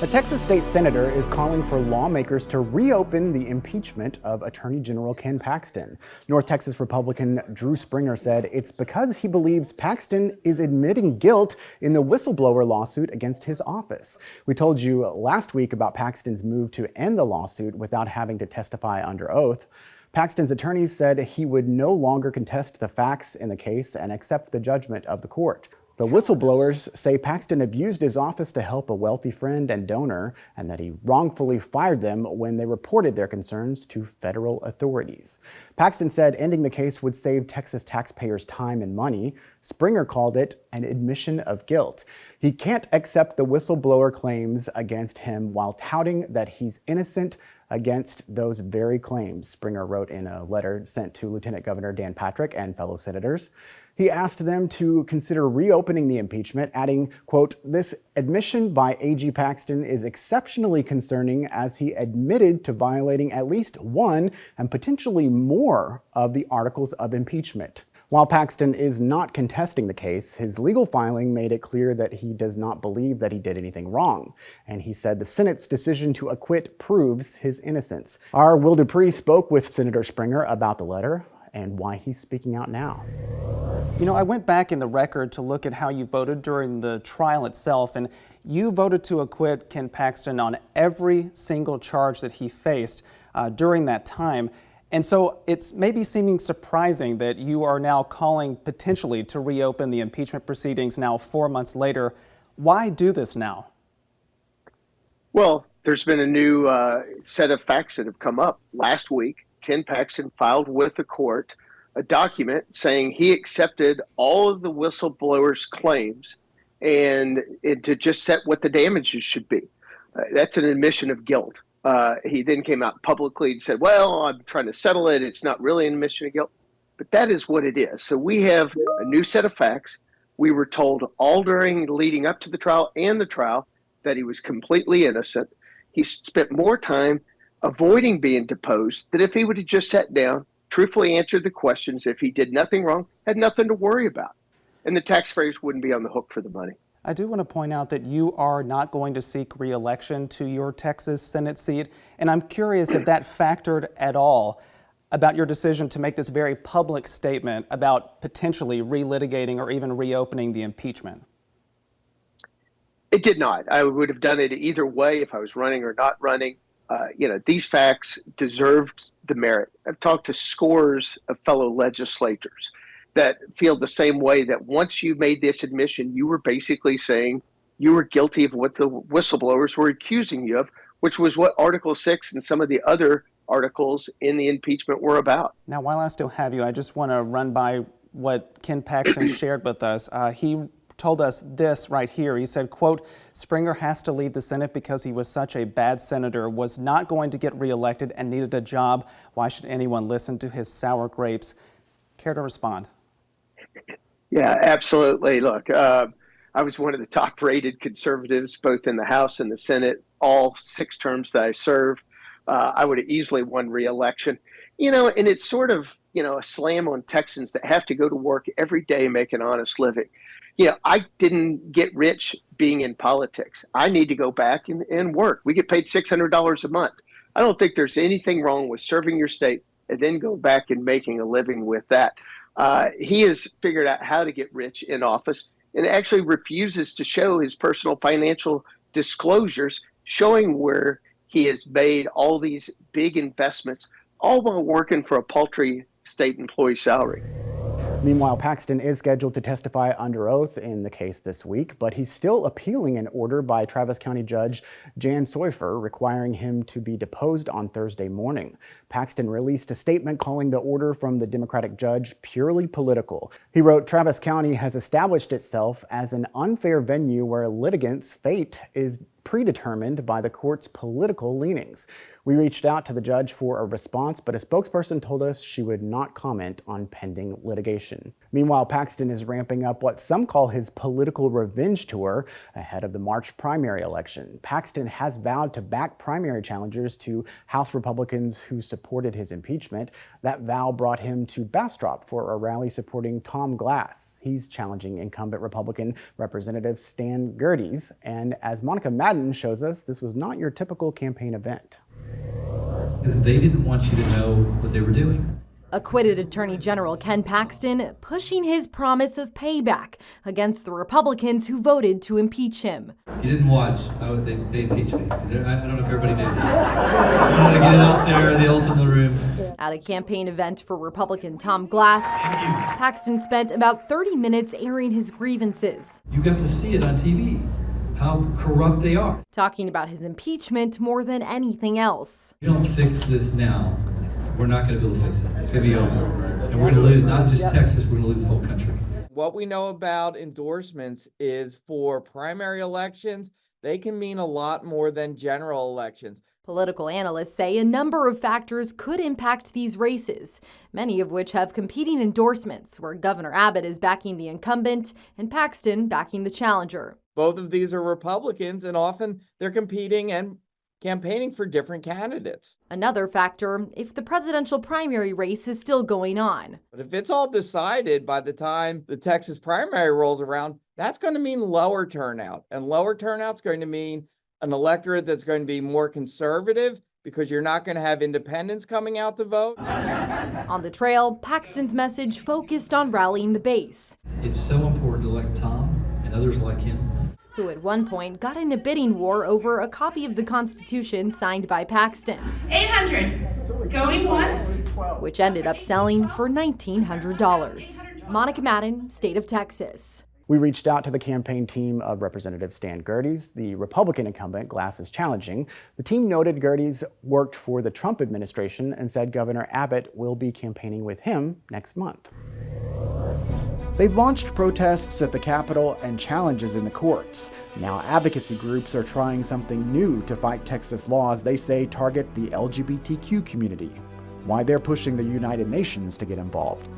A Texas state senator is calling for lawmakers to reopen the impeachment of Attorney General Ken Paxton. North Texas Republican Drew Springer said it's because he believes Paxton is admitting guilt in the whistleblower lawsuit against his office. We told you last week about Paxton's move to end the lawsuit without having to testify under oath. Paxton's attorneys said he would no longer contest the facts in the case and accept the judgment of the court. The whistleblowers say Paxton abused his office to help a wealthy friend and donor, and that he wrongfully fired them when they reported their concerns to federal authorities. Paxton said ending the case would save Texas taxpayers time and money. Springer called it an admission of guilt. He can't accept the whistleblower claims against him while touting that he's innocent against those very claims, Springer wrote in a letter sent to Lieutenant Governor Dan Patrick and fellow senators. He asked them to consider reopening the impeachment, adding, quote, "This admission by AG Paxton is exceptionally concerning as he admitted to violating at least one and potentially more of the articles of impeachment." While Paxton is not contesting the case, his legal filing made it clear that he does not believe that he did anything wrong. And he said the Senate's decision to acquit proves his innocence. Our Will DuPree spoke with Senator Springer about the letter and why he's speaking out now. You know, I went back in the record to look at how you voted during the trial itself, and you voted to acquit Ken Paxton on every single charge that he faced during that time. And so it's maybe seeming surprising that you are now calling potentially to reopen the impeachment proceedings now 4 months later. Why do this now? Well, there's been a new set of facts that have come up. Last week, Ken Paxton filed with the court a document saying he accepted all of the whistleblowers' claims and to just set what the damages should be. That's an admission of guilt. He then came out publicly and said, well, I'm trying to settle it. It's not really an admission of guilt. But that is what it is. So we have a new set of facts. We were told all during leading up to the trial and the trial that he was completely innocent. He spent more time avoiding being deposed than if he would have just sat down, truthfully answered the questions. If he did nothing wrong, had nothing to worry about. And the taxpayers wouldn't be on the hook for the money. I do want to point out that you are not going to seek re-election to your Texas Senate seat. And I'm curious if that factored at all about your decision to make this very public statement about potentially relitigating or even reopening the impeachment. It did not. I would have done it either way if I was running or not running. These facts deserved the merit. I've talked to scores of fellow legislators that feel the same way, that once you made this admission, you were basically saying you were guilty of what the whistleblowers were accusing you of, which was what Article 6 and some of the other articles in the impeachment were about. Now, while I still have you, I just want to run by what Ken Paxton shared with us. He told us this right here. He said, quote, "Springer has to leave the Senate because he was such a bad senator, was not going to get reelected and needed a job. Why should anyone listen to his sour grapes?" Care to respond? Yeah, absolutely. Look, I was one of the top rated conservatives, both in the House and the Senate, all 6 terms that I served. I would have easily won re-election. And it's sort of, a slam on Texans that have to go to work every day and make an honest living. I didn't get rich being in politics. I need to go back and work. We get paid $600 a month. I don't think there's anything wrong with serving your state and then go back and making a living with that. He has figured out how to get rich in office and actually refuses to show his personal financial disclosures, showing where he has made all these big investments, all while working for a paltry state employee salary. Meanwhile, Paxton is scheduled to testify under oath in the case this week, but he's still appealing an order by Travis County Judge Jan Soifer requiring him to be deposed on Thursday morning. Paxton released a statement calling the order from the Democratic judge purely political. He wrote, "Travis County has established itself as an unfair venue where litigants' fate is predetermined by the court's political leanings. We reached out to the judge for a response, but a spokesperson told us she would not comment on pending litigation." Meanwhile, Paxton is ramping up what some call his political revenge tour ahead of the March primary election. Paxton has vowed to back primary challengers to House Republicans who supported his impeachment. That vow brought him to Bastrop for a rally supporting Tom Glass. He's challenging incumbent Republican Representative Stan Gerdes. And as Madden shows us, this was not your typical campaign event. Because they didn't want you to know what they were doing. Acquitted Attorney General Ken Paxton pushing his promise of payback against the Republicans who voted to impeach him. If you didn't watch, they impeached me. I don't know if everybody knew that. I wanted to get it out there, the elephant in the room. At a campaign event for Republican Tom Glass, Paxton spent about 30 minutes airing his grievances. You got to see it on TV, how corrupt they are. Talking about his impeachment more than anything else. If you don't fix this now, we're not going to be able to fix it. It's going to be over. And we're going to lose not just Texas, we're going to lose the whole country. What we know about endorsements is for primary elections, they can mean a lot more than general elections. Political analysts say a number of factors could impact these races, many of which have competing endorsements, where Governor Abbott is backing the incumbent and Paxton backing the challenger. Both of these are Republicans, and often they're competing and campaigning for different candidates. Another factor, if the presidential primary race is still going on. But if it's all decided by the time the Texas primary rolls around, that's going to mean lower turnout. And lower turnout's going to mean an electorate that's going to be more conservative because you're not going to have independents coming out to vote. On the trail, Paxton's message focused on rallying the base. It's so important to elect Tom and others like him, who at one point got in a bidding war over a copy of the Constitution signed by Paxton. 800, going once, which ended up selling for $1,900. Monica Madden, State of Texas. We reached out to the campaign team of Representative Stan Gerdes, the Republican incumbent Glass is challenging. The team noted Gerdes worked for the Trump administration and said Governor Abbott will be campaigning with him next month. They've launched protests at the Capitol and challenges in the courts. Now advocacy groups are trying something new to fight Texas laws they say target the LGBTQ community. Why they're pushing the United Nations to get involved.